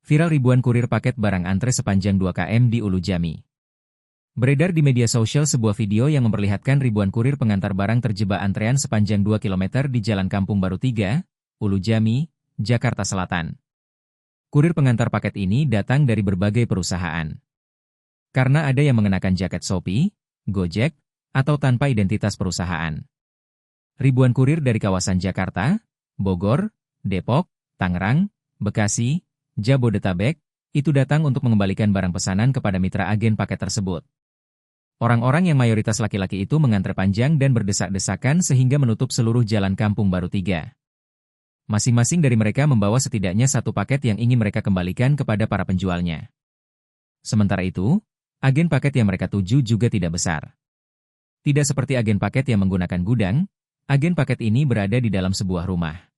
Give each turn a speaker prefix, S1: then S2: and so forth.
S1: Viral ribuan kurir paket barang antre sepanjang 2 km di Ulu Jami. Beredar di media sosial sebuah video yang memperlihatkan ribuan kurir pengantar barang terjebak antrean sepanjang 2 km di Jalan Kampung Baru 3, Ulu Jami, Jakarta Selatan. Kurir pengantar paket ini datang dari berbagai perusahaan. Karena ada yang mengenakan jaket Shopee, Gojek, atau tanpa identitas perusahaan. Ribuan kurir dari kawasan Jakarta, Bogor, Depok, Tangerang, Bekasi, Jabodetabek, itu datang untuk mengembalikan barang pesanan kepada mitra agen paket tersebut. Orang-orang yang mayoritas laki-laki itu mengantre panjang dan berdesak-desakan sehingga menutup seluruh Jalan Kampung Baru 3. Masing-masing dari mereka membawa setidaknya satu paket yang ingin mereka kembalikan kepada para penjualnya. Sementara itu, agen paket yang mereka tuju juga tidak besar. Tidak seperti agen paket yang menggunakan gudang, agen paket ini berada di dalam sebuah rumah.